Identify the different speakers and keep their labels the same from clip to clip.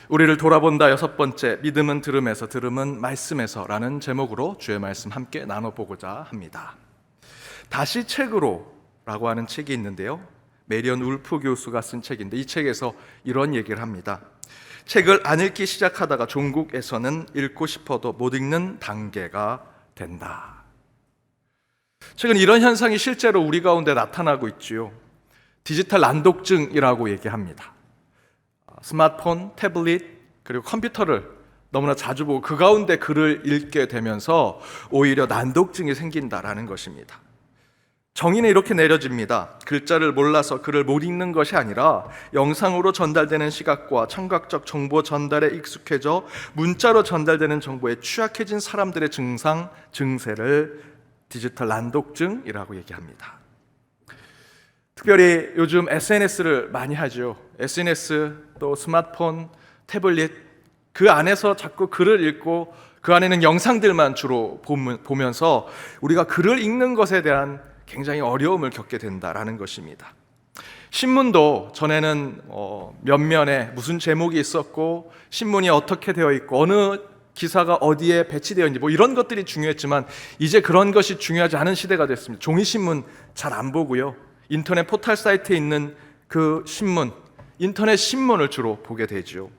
Speaker 1: 우리를 돌아본다 여섯 번째, 믿음은 들음에서 들음은 말씀에서 라는 제목으로 주의 말씀 함께 나눠보고자 합니다. 다시 책으로 라고 하는 책이 있는데요, 메리언 울프 교수가 쓴 책인데 이 책에서 이런 얘기를 합니다. 책을 안 읽기 시작하다가 종국에서는 읽고 싶어도 못 읽는 단계가 된다. 최근 이런 현상이 실제로 우리 가운데 나타나고 있지요. 디지털 난독증이라고 얘기합니다. 스마트폰, 태블릿, 그리고 컴퓨터를 너무나 자주 보고 그 가운데 글을 읽게 되면서 오히려 난독증이 생긴다라는 것입니다. 정의는 이렇게 내려집니다. 글자를 몰라서 글을 못 읽는 것이 아니라 영상으로 전달되는 시각과 청각적 정보 전달에 익숙해져 문자로 전달되는 정보에 취약해진 사람들의 증상, 증세를 디지털 난독증이라고 얘기합니다. 특별히 요즘 SNS를 많이 하죠. SNS, 또 스마트폰, 태블릿, 그 안에서 자꾸 글을 읽고 그 안에는 영상들만 주로 보면서 우리가 글을 읽는 것에 대한 굉장히 어려움을 겪게 된다라는 것입니다. 신문도 전에는 몇 면에 무슨 제목이 있었고 신문이 어떻게 되어 있고 어느 기사가 어디에 배치되어 있는지 이런 것들이 중요했지만 이제 그런 것이 중요하지 않은 시대가 됐습니다. 종이신문 잘 안 보고요, 인터넷 포털 사이트에 있는 그 신문, 인터넷 신문을 주로 보게 되죠.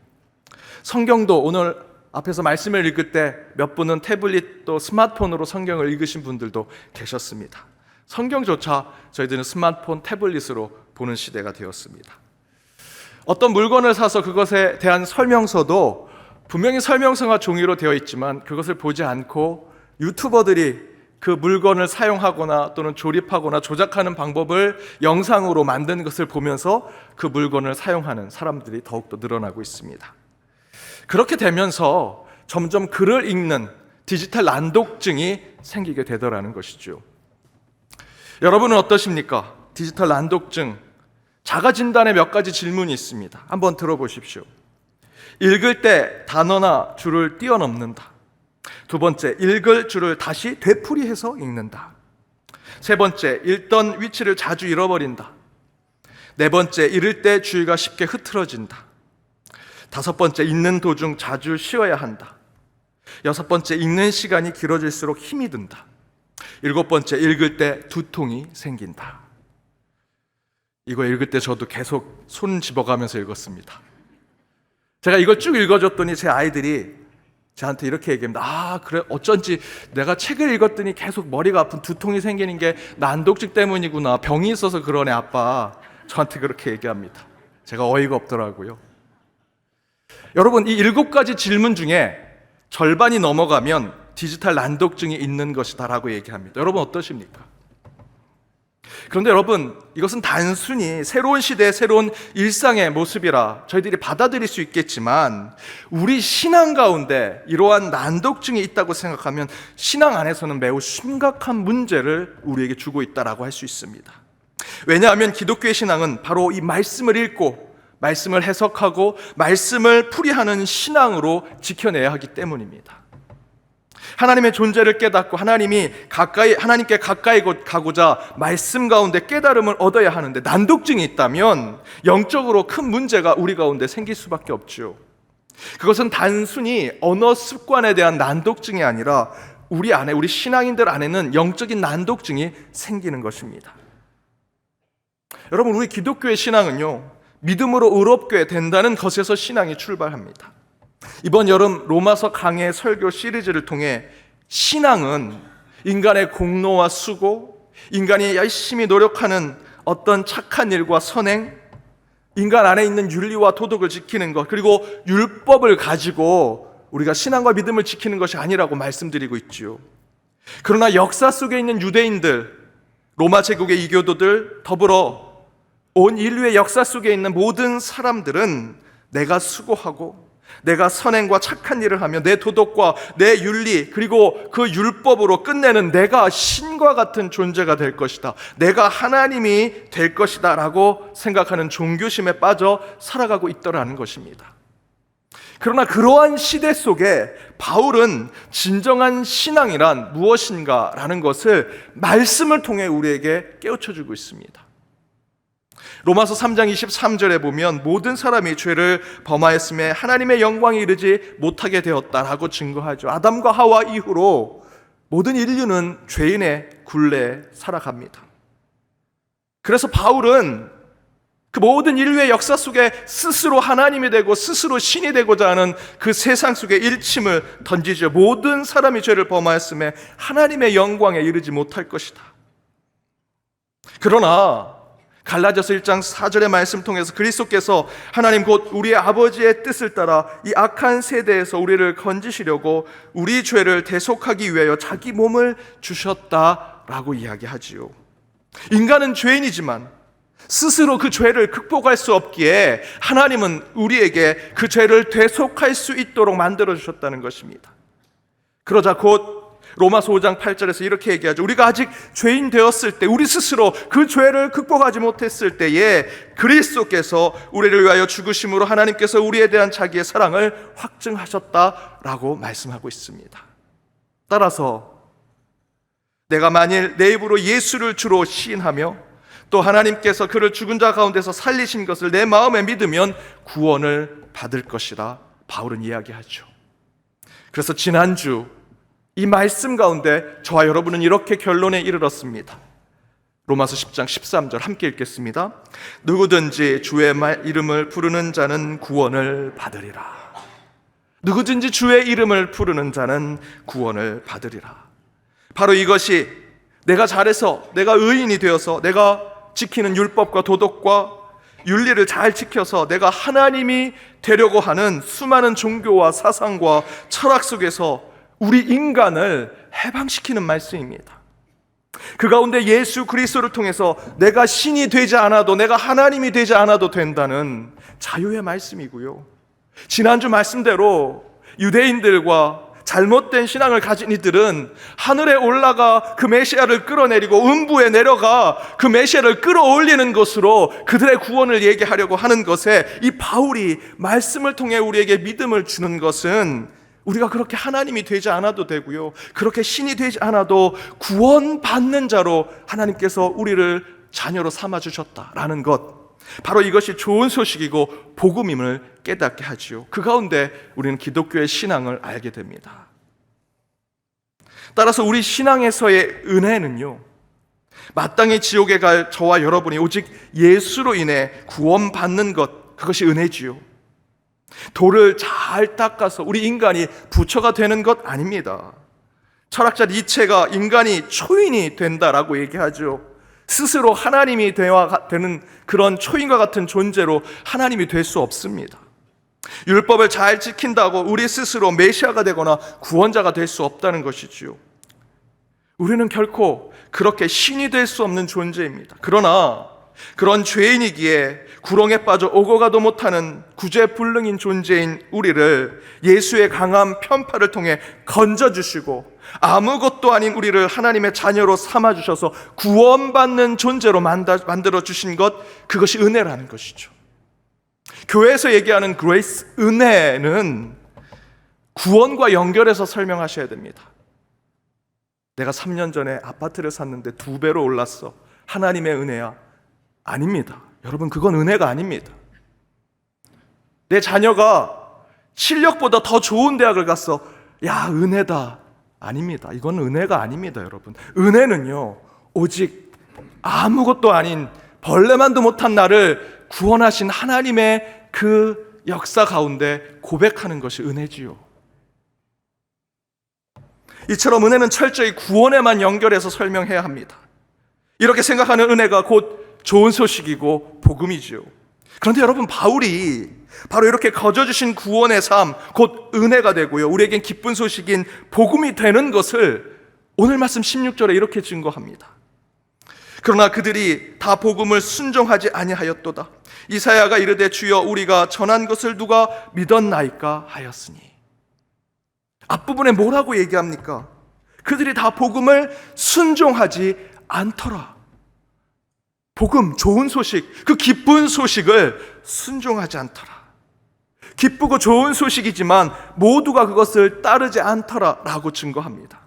Speaker 1: 성경도 오늘 앞에서 말씀을 읽을 때 몇 분은 태블릿 또 스마트폰으로 성경을 읽으신 분들도 계셨습니다. 성경조차 저희들은 스마트폰, 태블릿으로 보는 시대가 되었습니다. 어떤 물건을 사서 그것에 대한 설명서도 분명히 설명서가 종이로 되어 있지만 그것을 보지 않고 유튜버들이 그 물건을 사용하거나 또는 조립하거나 조작하는 방법을 영상으로 만든 것을 보면서 그 물건을 사용하는 사람들이 더욱더 늘어나고 있습니다. 그렇게 되면서 점점 글을 읽는 디지털 난독증이 생기게 되더라는 것이죠. 여러분은 어떠십니까? 디지털 난독증, 자가진단에 몇 가지 질문이 있습니다. 한번 들어보십시오. 읽을 때 단어나 줄을 뛰어넘는다. 두 번째, 읽을 줄을 다시 되풀이해서 읽는다. 세 번째, 읽던 위치를 자주 잃어버린다. 네 번째, 읽을 때 주의가 쉽게 흐트러진다. 다섯 번째, 읽는 도중 자주 쉬어야 한다. 여섯 번째, 읽는 시간이 길어질수록 힘이 든다. 일곱 번째, 읽을 때 두통이 생긴다. 이거 읽을 때 저도 계속 손 집어가면서 읽었습니다. 제가 이걸 쭉 읽어줬더니 제 아이들이 저한테 이렇게 얘기합니다. 그래, 어쩐지 내가 책을 읽었더니 계속 머리가 아픈 두통이 생기는 게 난독증 때문이구나. 병이 있어서 그러네, 아빠. 저한테 그렇게 얘기합니다. 제가 어이가 없더라고요. 여러분, 이 7가지 질문 중에 절반이 넘어가면 디지털 난독증이 있는 것이다라고 얘기합니다. 여러분 어떠십니까? 그런데 여러분, 이것은 단순히 새로운 시대의 새로운 일상의 모습이라 저희들이 받아들일 수 있겠지만 우리 신앙 가운데 이러한 난독증이 있다고 생각하면 신앙 안에서는 매우 심각한 문제를 우리에게 주고 있다라고 할 수 있습니다. 왜냐하면 기독교의 신앙은 바로 이 말씀을 읽고 말씀을 해석하고 말씀을 풀이하는 신앙으로 지켜내야 하기 때문입니다. 하나님의 존재를 깨닫고 하나님께 가까이 가고자 말씀 가운데 깨달음을 얻어야 하는데 난독증이 있다면 영적으로 큰 문제가 우리 가운데 생길 수밖에 없죠. 그것은 단순히 언어 습관에 대한 난독증이 아니라 우리 신앙인들 안에는 영적인 난독증이 생기는 것입니다. 여러분, 우리 기독교의 신앙은요, 믿음으로 의롭게 된다는 것에서 신앙이 출발합니다. 이번 여름 로마서 강해 설교 시리즈를 통해 신앙은 인간의 공로와 수고, 인간이 열심히 노력하는 어떤 착한 일과 선행, 인간 안에 있는 윤리와 도덕을 지키는 것, 그리고 율법을 가지고 우리가 신앙과 믿음을 지키는 것이 아니라고 말씀드리고 있지요. 그러나 역사 속에 있는 유대인들, 로마 제국의 이교도들, 더불어 온 인류의 역사 속에 있는 모든 사람들은 내가 수고하고 내가 선행과 착한 일을 하며 내 도덕과 내 윤리 그리고 그 율법으로 끝내는 내가 신과 같은 존재가 될 것이다, 내가 하나님이 될 것이다 라고 생각하는 종교심에 빠져 살아가고 있더라는 것입니다. 그러나 그러한 시대 속에 바울은 진정한 신앙이란 무엇인가 라는 것을 말씀을 통해 우리에게 깨우쳐주고 있습니다. 로마서 3장 23절에 보면 모든 사람이 죄를 범하였음에 하나님의 영광에 이르지 못하게 되었다라고 증거하죠. 아담과 하와 이후로 모든 인류는 죄인의 굴레에 살아갑니다. 그래서 바울은 그 모든 인류의 역사 속에 스스로 하나님이 되고 스스로 신이 되고자 하는 그 세상 속에 일침을 던지죠. 모든 사람이 죄를 범하였음에 하나님의 영광에 이르지 못할 것이다. 그러나 갈라디아서 1장 4절의 말씀 통해서 그리스도께서 하나님 곧 우리의 아버지의 뜻을 따라 이 악한 세대에서 우리를 건지시려고 우리 죄를 대속하기 위하여 자기 몸을 주셨다라고 이야기하지요. 인간은 죄인이지만 스스로 그 죄를 극복할 수 없기에 하나님은 우리에게 그 죄를 대속할 수 있도록 만들어 주셨다는 것입니다. 그러자 곧 로마서 5장 8절에서 이렇게 얘기하죠. 우리가 아직 죄인 되었을 때, 우리 스스로 그 죄를 극복하지 못했을 때에 그리스도께서 우리를 위하여 죽으심으로 하나님께서 우리에 대한 자기의 사랑을 확증하셨다라고 말씀하고 있습니다. 따라서 내가 만일 내 입으로 예수를 주로 시인하며 또 하나님께서 그를 죽은 자 가운데서 살리신 것을 내 마음에 믿으면 구원을 받을 것이라 바울은 이야기하죠. 그래서 지난주 이 말씀 가운데 저와 여러분은 이렇게 결론에 이르렀습니다. 로마서 10장 13절 함께 읽겠습니다. 누구든지 주의 이름을 부르는 자는 구원을 받으리라. 누구든지 주의 이름을 부르는 자는 구원을 받으리라. 바로 이것이 내가 잘해서, 내가 의인이 되어서, 내가 지키는 율법과 도덕과 윤리를 잘 지켜서 내가 하나님이 되려고 하는 수많은 종교와 사상과 철학 속에서 우리 인간을 해방시키는 말씀입니다. 그 가운데 예수 그리스도를 통해서 내가 신이 되지 않아도, 내가 하나님이 되지 않아도 된다는 자유의 말씀이고요. 지난주 말씀대로 유대인들과 잘못된 신앙을 가진 이들은 하늘에 올라가 그 메시아를 끌어내리고 음부에 내려가 그 메시아를 끌어올리는 것으로 그들의 구원을 얘기하려고 하는 것에 이 바울이 말씀을 통해 우리에게 믿음을 주는 것은 우리가 그렇게 하나님이 되지 않아도 되고요, 그렇게 신이 되지 않아도 구원받는 자로 하나님께서 우리를 자녀로 삼아주셨다라는 것, 바로 이것이 좋은 소식이고 복음임을 깨닫게 하지요. 그 가운데 우리는 기독교의 신앙을 알게 됩니다. 따라서 우리 신앙에서의 은혜는요, 마땅히 지옥에 갈 저와 여러분이 오직 예수로 인해 구원받는 것, 그것이 은혜지요. 돌을 잘 닦아서 우리 인간이 부처가 되는 것 아닙니다. 철학자 니체가 인간이 초인이 된다라고 얘기하죠. 스스로 하나님이 되는 그런 초인과 같은 존재로 하나님이 될 수 없습니다. 율법을 잘 지킨다고 우리 스스로 메시아가 되거나 구원자가 될 수 없다는 것이지요. 우리는 결코 그렇게 신이 될 수 없는 존재입니다. 그러나 그런 죄인이기에 구렁에 빠져 오고 가도 못하는 구제불능인 존재인 우리를 예수의 강한 편파를 통해 건져주시고 아무것도 아닌 우리를 하나님의 자녀로 삼아주셔서 구원받는 존재로 만들어주신 것, 그것이 은혜라는 것이죠. 교회에서 얘기하는 그레이스, 은혜는 구원과 연결해서 설명하셔야 됩니다. 내가 3년 전에 아파트를 샀는데 2배로 올랐어, 하나님의 은혜야? 아닙니다. 여러분, 그건 은혜가 아닙니다. 내 자녀가 실력보다 더 좋은 대학을 갔어, 야, 은혜다. 아닙니다. 이건 은혜가 아닙니다, 여러분. 은혜는요, 오직 아무것도 아닌 벌레만도 못한 나를 구원하신 하나님의 그 역사 가운데 고백하는 것이 은혜지요. 이처럼 은혜는 철저히 구원에만 연결해서 설명해야 합니다. 이렇게 생각하는 은혜가 곧 좋은 소식이고 복음이지요. 그런데 여러분, 바울이 바로 이렇게 거저주신 구원의 삶, 곧 은혜가 되고요, 우리에겐 기쁜 소식인 복음이 되는 것을 오늘 말씀 16절에 이렇게 증거합니다. 그러나 그들이 다 복음을 순종하지 아니하였도다. 이사야가 이르되 주여 우리가 전한 것을 누가 믿었나이까 하였으니. 앞부분에 뭐라고 얘기합니까? 그들이 다 복음을 순종하지 않더라. 복음, 좋은 소식, 그 기쁜 소식을 순종하지 않더라. 기쁘고 좋은 소식이지만 모두가 그것을 따르지 않더라라고 증거합니다.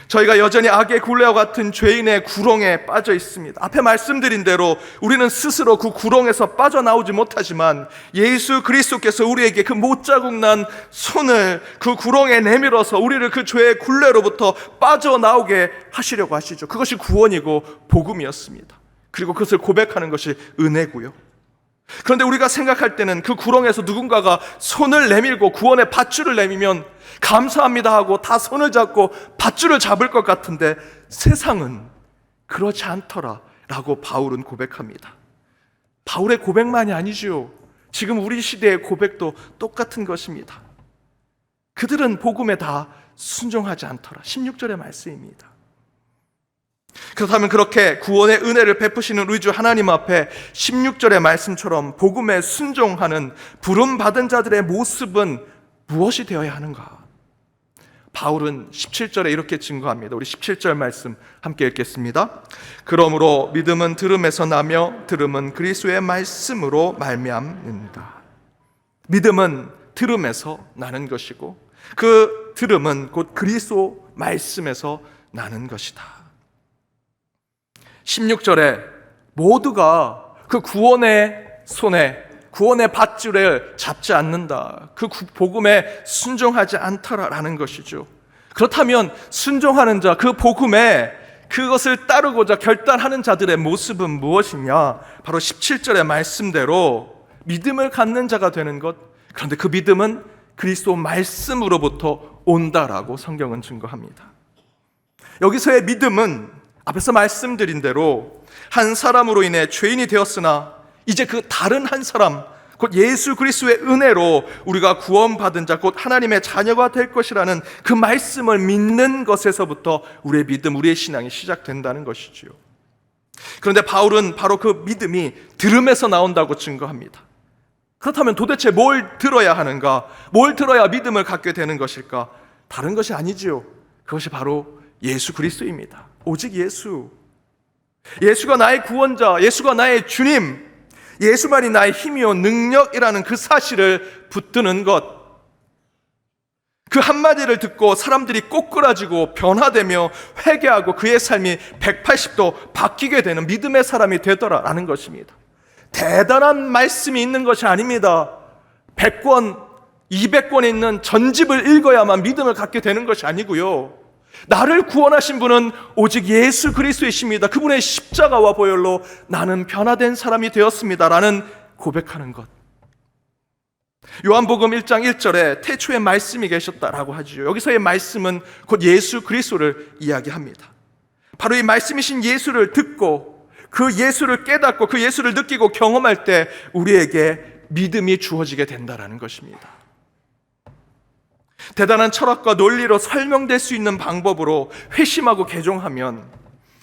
Speaker 1: 저희가 여전히 악의 굴레와 같은 죄인의 구렁에 빠져 있습니다. 앞에 말씀드린 대로 우리는 스스로 그 구렁에서 빠져나오지 못하지만 예수 그리스도께서 우리에게 그 못자국 난 손을 그 구렁에 내밀어서 우리를 그 죄의 굴레로부터 빠져나오게 하시려고 하시죠. 그것이 구원이고 복음이었습니다. 그리고 그것을 고백하는 것이 은혜고요. 그런데 우리가 생각할 때는 그 구렁에서 누군가가 손을 내밀고 구원의 밧줄을 내밀면 감사합니다 하고 다 손을 잡고 밧줄을 잡을 것 같은데 세상은 그렇지 않더라 라고 바울은 고백합니다. 바울의 고백만이 아니죠. 지금 우리 시대의 고백도 똑같은 것입니다. 그들은 복음에 다 순종하지 않더라. 16절의 말씀입니다. 그렇다면 그렇게 구원의 은혜를 베푸시는 우리 주 하나님 앞에 16절의 말씀처럼 복음에 순종하는 부름받은 자들의 모습은 무엇이 되어야 하는가? 바울은 17절에 이렇게 증거합니다. 우리 17절 말씀 함께 읽겠습니다. 그러므로 믿음은 들음에서 나며 들음은 그리스도의 말씀으로 말미암는다. 믿음은 들음에서 나는 것이고 그 들음은 곧 그리스도 말씀에서 나는 것이다. 16절에 모두가 그 구원의 손에 구원의 밧줄을 잡지 않는다. 그 복음에 순종하지 않더라라는 것이죠. 그렇다면 순종하는 자, 그 복음에 그것을 따르고자 결단하는 자들의 모습은 무엇이냐? 바로 17절의 말씀대로 믿음을 갖는 자가 되는 것. 그런데 그 믿음은 그리스도 말씀으로부터 온다라고 성경은 증거합니다. 여기서의 믿음은 앞에서 말씀드린 대로 한 사람으로 인해 죄인이 되었으나 이제 그 다른 한 사람, 곧 예수 그리스도의 은혜로 우리가 구원받은 자, 곧 하나님의 자녀가 될 것이라는 그 말씀을 믿는 것에서부터 우리의 믿음, 우리의 신앙이 시작된다는 것이지요. 그런데 바울은 바로 그 믿음이 들음에서 나온다고 증거합니다. 그렇다면 도대체 뭘 들어야 하는가? 뭘 들어야 믿음을 갖게 되는 것일까? 다른 것이 아니지요. 그것이 바로 예수 그리스도입니다. 오직 예수. 예수가 나의 구원자, 예수가 나의 주님, 예수만이 나의 힘이요 능력이라는 그 사실을 붙드는 것. 그 한마디를 듣고 사람들이 꼬꾸라지고 변화되며 회개하고 그의 삶이 180도 바뀌게 되는 믿음의 사람이 되더라라는 것입니다. 대단한 말씀이 있는 것이 아닙니다. 100권, 200권에 있는 전집을 읽어야만 믿음을 갖게 되는 것이 아니고요. 나를 구원하신 분은 오직 예수 그리스도이십니다. 그분의 십자가와 보혈로 나는 변화된 사람이 되었습니다 라는 고백하는 것. 요한복음 1장 1절에 태초에 말씀이 계셨다라고 하지요. 여기서의 말씀은 곧 예수 그리스도를 이야기합니다. 바로 이 말씀이신 예수를 듣고 그 예수를 깨닫고 그 예수를 느끼고 경험할 때 우리에게 믿음이 주어지게 된다라는 것입니다. 대단한 철학과 논리로 설명될 수 있는 방법으로 회심하고 개종하면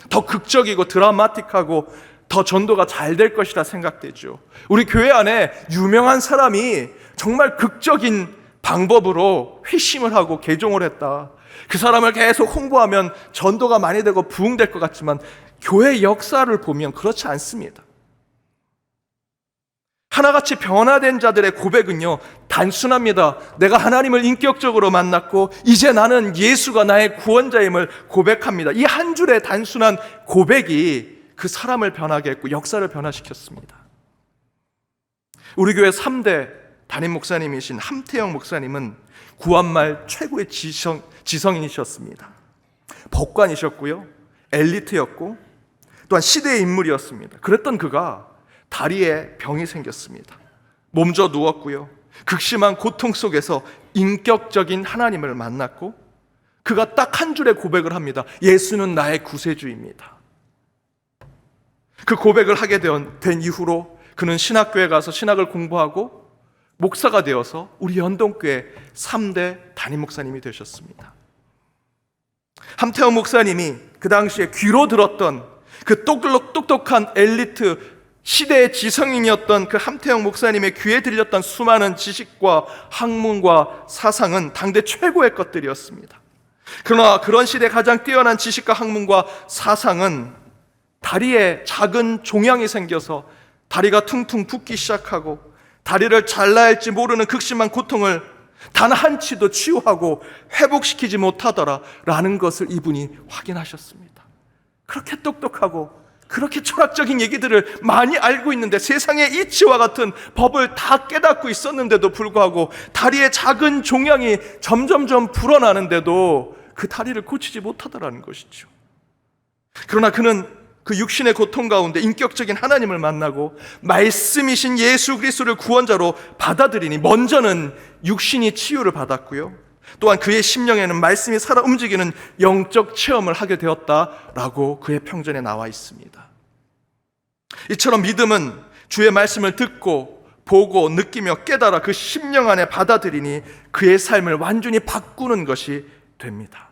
Speaker 1: 더 극적이고 드라마틱하고 더 전도가 잘 될 것이라 생각되죠. 우리 교회 안에 유명한 사람이 정말 극적인 방법으로 회심을 하고 개종을 했다. 그 사람을 계속 홍보하면 전도가 많이 되고 부흥될 것 같지만 교회 역사를 보면 그렇지 않습니다. 하나같이 변화된 자들의 고백은요, 단순합니다. 내가 하나님을 인격적으로 만났고 이제 나는 예수가 나의 구원자임을 고백합니다. 이 한 줄의 단순한 고백이 그 사람을 변하게 했고 역사를 변화시켰습니다. 우리 교회 3대 담임 목사님이신 함태영 목사님은 구한말 최고의 지성인이셨습니다. 법관이셨고요, 엘리트였고 또한 시대의 인물이었습니다. 그랬던 그가 다리에 병이 생겼습니다. 몸져 누웠고요, 극심한 고통 속에서 인격적인 하나님을 만났고 그가 딱 한 줄의 고백을 합니다. 예수는 나의 구세주입니다. 그 고백을 하게 된 이후로 그는 신학교에 가서 신학을 공부하고 목사가 되어서 우리 연동교회 3대 담임 목사님이 되셨습니다. 함태원 목사님이 그 당시에 귀로 들었던 그 똑똑한 엘리트 시대의 지성인이었던 그 함태영 목사님의 귀에 들렸던 수많은 지식과 학문과 사상은 당대 최고의 것들이었습니다. 그러나 그런 시대에 가장 뛰어난 지식과 학문과 사상은 다리에 작은 종양이 생겨서 다리가 퉁퉁 붓기 시작하고 다리를 잘라야 할지 모르는 극심한 고통을 단 한 치도 치유하고 회복시키지 못하더라라는 것을 이분이 확인하셨습니다. 그렇게 똑똑하고 그렇게 철학적인 얘기들을 많이 알고 있는데, 세상에 이치와 같은 법을 다 깨닫고 있었는데도 불구하고 다리에 작은 종양이 점점점 불어나는데도 그 다리를 고치지 못하더라는 것이죠. 그러나 그는 그 육신의 고통 가운데 인격적인 하나님을 만나고 말씀이신 예수 그리스도를 구원자로 받아들이니 먼저는 육신이 치유를 받았고요, 또한 그의 심령에는 말씀이 살아 움직이는 영적 체험을 하게 되었다라고 그의 평전에 나와 있습니다. 이처럼 믿음은 주의 말씀을 듣고 보고 느끼며 깨달아 그 심령 안에 받아들이니 그의 삶을 완전히 바꾸는 것이 됩니다.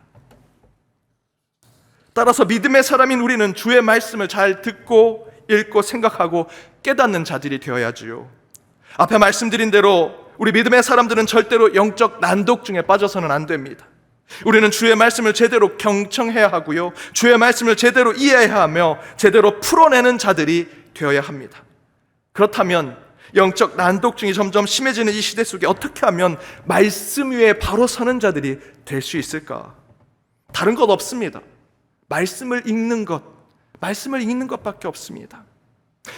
Speaker 1: 따라서 믿음의 사람인 우리는 주의 말씀을 잘 듣고 읽고 생각하고 깨닫는 자들이 되어야지요. 앞에 말씀드린 대로 우리 믿음의 사람들은 절대로 영적 난독증에 빠져서는 안 됩니다. 우리는 주의 말씀을 제대로 경청해야 하고요, 주의 말씀을 제대로 이해해야 하며 제대로 풀어내는 자들이 되어야 합니다. 그렇다면 영적 난독증이 점점 심해지는 이 시대 속에 어떻게 하면 말씀 위에 바로 서는 자들이 될 수 있을까? 다른 것 없습니다. 말씀을 읽는 것밖에 없습니다.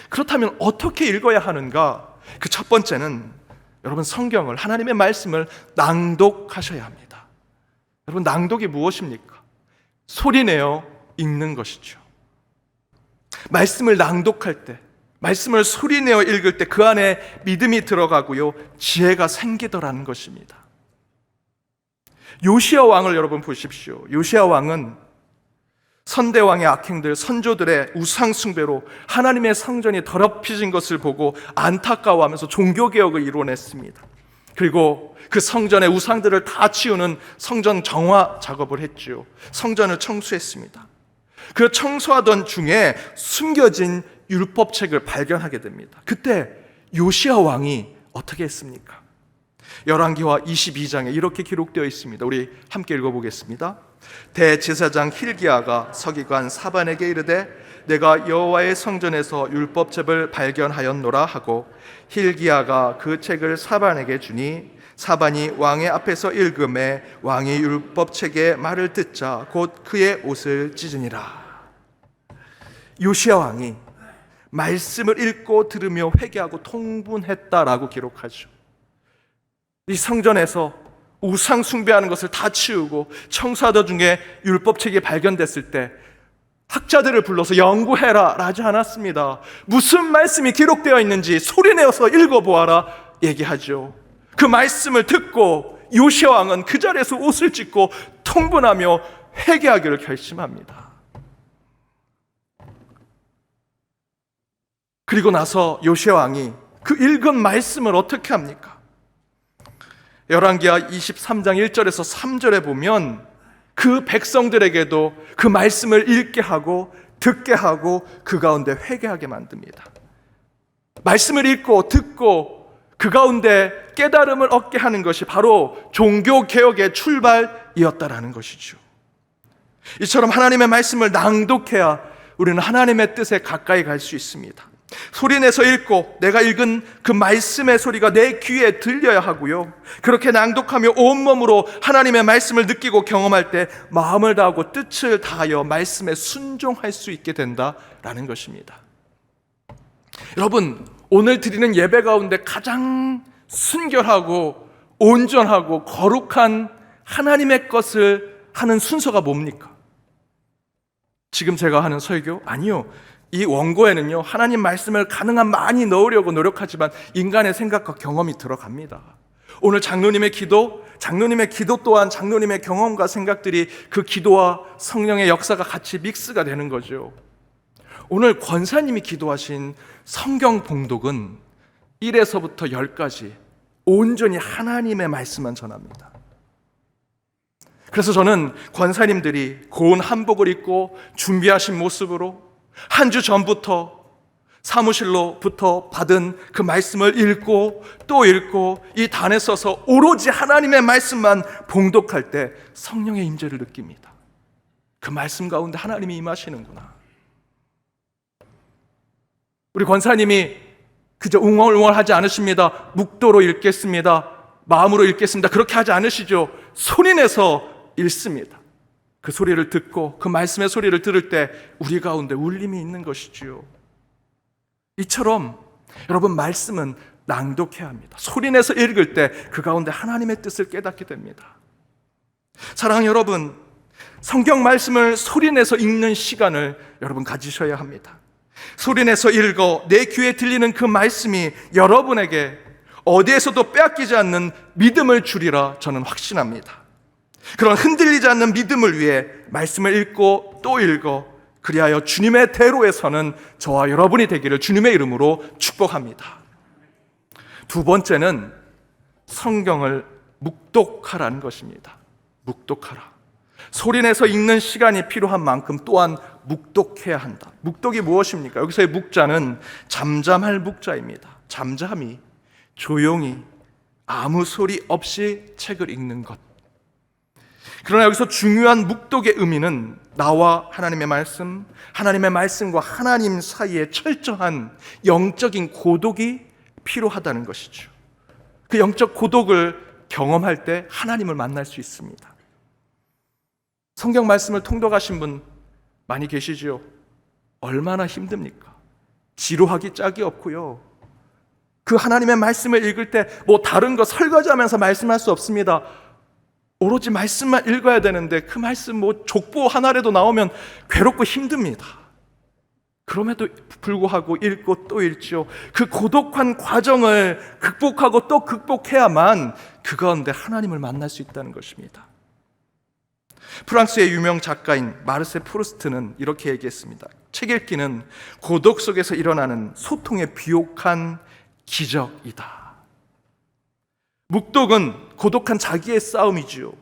Speaker 1: 그렇다면 어떻게 읽어야 하는가? 그 첫 번째는 여러분, 성경을, 하나님의 말씀을 낭독하셔야 합니다. 여러분, 낭독이 무엇입니까? 소리내어 읽는 것이죠. 말씀을 낭독할 때, 말씀을 소리내어 읽을 때 그 안에 믿음이 들어가고요, 지혜가 생기더라는 것입니다. 요시야 왕을 여러분 보십시오. 요시야 왕은 선대왕의 악행들, 선조들의 우상 숭배로 하나님의 성전이 더럽혀진 것을 보고 안타까워하면서 종교개혁을 이뤄냈습니다. 그리고 그 성전의 우상들을 다 치우는 성전 정화 작업을 했죠. 성전을 청소했습니다. 그 청소하던 중에 숨겨진 율법책을 발견하게 됩니다. 그때 요시야 왕이 어떻게 했습니까? 열왕기하 22장에 이렇게 기록되어 있습니다. 우리 함께 읽어보겠습니다. 대제사장 hil기야가 서기관 사반에게 이르되 내가 여호와의 성전에서 율법책을 발견하였노라 하고, hil기야가 그 책을 사반에게 주니 사반이 왕의 앞에서 읽음에 왕이 율법책의 말을 듣자 곧 그의 옷을 찢으니라. 요시야 왕이 말씀을 읽고 들으며 회개하고 통분했다라고 기록하죠. 이 성전에서 우상 숭배하는 것을 다 치우고 청소하던 중에 율법책이 발견됐을 때 학자들을 불러서 연구해라 라지 않았습니다. 무슨 말씀이 기록되어 있는지 소리내어서 읽어보아라 얘기하죠. 그 말씀을 듣고 요시야 왕은 그 자리에서 옷을 찢고 통분하며 회개하기를 결심합니다. 그리고 나서 요시야 왕이 그 읽은 말씀을 어떻게 합니까? 열왕기하 23장 1절에서 3절에 보면 그 백성들에게도 그 말씀을 읽게 하고 듣게 하고 그 가운데 회개하게 만듭니다. 말씀을 읽고 듣고 그 가운데 깨달음을 얻게 하는 것이 바로 종교개혁의 출발이었다라는 것이죠. 이처럼 하나님의 말씀을 낭독해야 우리는 하나님의 뜻에 가까이 갈 수 있습니다. 소리내서 읽고 내가 읽은 그 말씀의 소리가 내 귀에 들려야 하고요, 그렇게 낭독하며 온몸으로 하나님의 말씀을 느끼고 경험할 때 마음을 다하고 뜻을 다하여 말씀에 순종할 수 있게 된다라는 것입니다. 여러분, 오늘 드리는 예배 가운데 가장 순결하고 온전하고 거룩한 하나님의 것을 하는 순서가 뭡니까? 지금 제가 하는 설교? 아니요. 이 원고에는요, 하나님 말씀을 가능한 많이 넣으려고 노력하지만 인간의 생각과 경험이 들어갑니다. 오늘 장로님의 기도 또한 장로님의 경험과 생각들이 그 기도와 성령의 역사가 같이 믹스가 되는 거죠. 오늘 권사님이 기도하신 성경 봉독은 1에서부터 10까지 온전히 하나님의 말씀만 전합니다. 그래서 저는 권사님들이 고운 한복을 입고 준비하신 모습으로 한 주 전부터 사무실로부터 받은 그 말씀을 읽고 또 읽고 이 단에 서서 오로지 하나님의 말씀만 봉독할 때 성령의 임재를 느낍니다. 그 말씀 가운데 하나님이 임하시는구나. 우리 권사님이 그저 웅얼웅얼하지 않으십니다. 묵도로 읽겠습니다. 마음으로 읽겠습니다. 그렇게 하지 않으시죠? 소리내서 읽습니다. 그 소리를 듣고 그 말씀의 소리를 들을 때 우리 가운데 울림이 있는 것이지요. 이처럼 여러분, 말씀은 낭독해야 합니다. 소리내서 읽을 때 그 가운데 하나님의 뜻을 깨닫게 됩니다. 사랑하는 여러분, 성경 말씀을 소리내서 읽는 시간을 여러분 가지셔야 합니다. 소리내서 읽어 내 귀에 들리는 그 말씀이 여러분에게 어디에서도 빼앗기지 않는 믿음을 주리라 저는 확신합니다. 그런 흔들리지 않는 믿음을 위해 말씀을 읽고 또 읽어 그리하여 주님의 대로에 서는 저와 여러분이 되기를 주님의 이름으로 축복합니다. 두 번째는 성경을 묵독하라는 것입니다. 묵독하라. 소리내서 읽는 시간이 필요한 만큼 또한 묵독해야 한다. 묵독이 무엇입니까? 여기서의 묵자는 잠잠할 묵자입니다. 잠잠히, 조용히, 아무 소리 없이 책을 읽는 것. 그러나 여기서 중요한 묵독의 의미는 나와 하나님의 말씀, 하나님의 말씀과 하나님 사이에 철저한 영적인 고독이 필요하다는 것이죠. 그 영적 고독을 경험할 때 하나님을 만날 수 있습니다. 성경 말씀을 통독하신 분 많이 계시지요? 얼마나 힘듭니까? 지루하기 짝이 없고요. 그 하나님의 말씀을 읽을 때 뭐 다른 거 설거지하면서 말씀할 수 없습니다. 오로지 말씀만 읽어야 되는데 그 말씀 뭐 족보 하나라도 나오면 괴롭고 힘듭니다. 그럼에도 불구하고 읽고 또 읽죠. 그 고독한 과정을 극복하고 또 극복해야만 그 가운데 하나님을 만날 수 있다는 것입니다. 프랑스의 유명 작가인 마르세 프루스트는 이렇게 얘기했습니다. 책 읽기는 고독 속에서 일어나는 소통의 비옥한 기적이다. 묵독은 고독한 자기의 싸움이지요.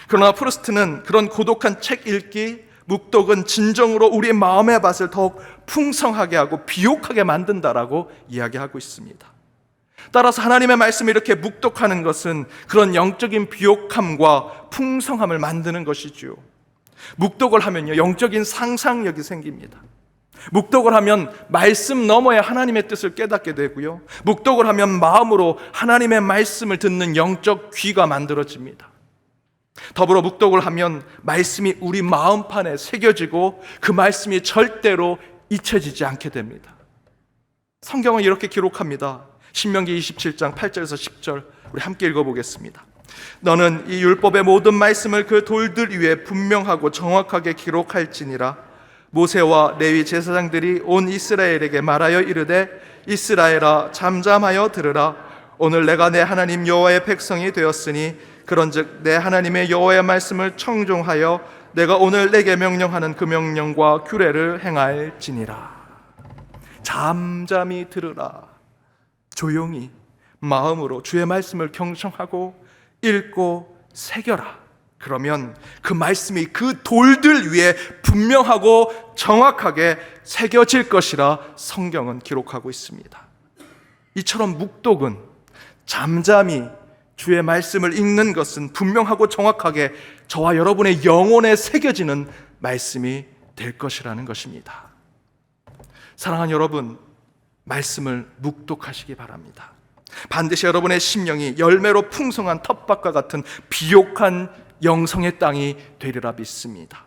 Speaker 1: 그러나 프루스트는 그런 고독한 책 읽기, 묵독은 진정으로 우리의 마음의 밭을 더욱 풍성하게 하고 비옥하게 만든다라고 이야기하고 있습니다. 따라서 하나님의 말씀을 이렇게 묵독하는 것은 그런 영적인 비옥함과 풍성함을 만드는 것이지요. 묵독을 하면요, 영적인 상상력이 생깁니다. 묵독을 하면 말씀 너머에 하나님의 뜻을 깨닫게 되고요, 묵독을 하면 마음으로 하나님의 말씀을 듣는 영적 귀가 만들어집니다. 더불어 묵독을 하면 말씀이 우리 마음판에 새겨지고 그 말씀이 절대로 잊혀지지 않게 됩니다. 성경은 이렇게 기록합니다. 신명기 27장 8절에서 10절 우리 함께 읽어보겠습니다. 너는 이 율법의 모든 말씀을 그 돌들 위에 분명하고 정확하게 기록할지니라. 모세와 레위 제사장들이 온 이스라엘에게 말하여 이르되 이스라엘아 잠잠하여 들으라. 오늘 내가 내 하나님 여호와의 백성이 되었으니 그런즉 내 하나님의 여호와의 말씀을 청종하여 내가 오늘 내게 명령하는 그 명령과 규례를 행할지니라. 잠잠히 들으라. 조용히 마음으로 주의 말씀을 경청하고 읽고 새겨라. 그러면 그 말씀이 그 돌들 위에 분명하고 정확하게 새겨질 것이라 성경은 기록하고 있습니다. 이처럼 묵독은 잠잠히 주의 말씀을 읽는 것은 분명하고 정확하게 저와 여러분의 영혼에 새겨지는 말씀이 될 것이라는 것입니다. 사랑하는 여러분, 말씀을 묵독하시기 바랍니다. 반드시 여러분의 심령이 열매로 풍성한 텃밭과 같은 비옥한 영성의 땅이 되리라 믿습니다.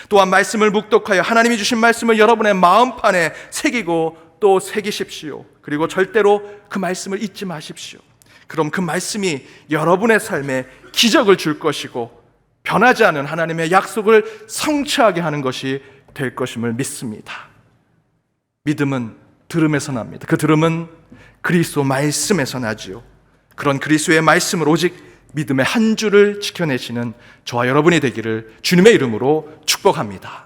Speaker 1: 또한 말씀을 묵독하여 하나님이 주신 말씀을 여러분의 마음판에 새기고 또 새기십시오. 그리고 절대로 그 말씀을 잊지 마십시오. 그럼 그 말씀이 여러분의 삶에 기적을 줄 것이고 변하지 않은 하나님의 약속을 성취하게 하는 것이 될 것임을 믿습니다. 믿음은 들음에서 납니다. 그 들음은 그리스도 말씀에서 나지요. 그런 그리스도의 말씀을 오직 믿음의 한 줄을 지켜내시는 저와 여러분이 되기를 주님의 이름으로 축복합니다.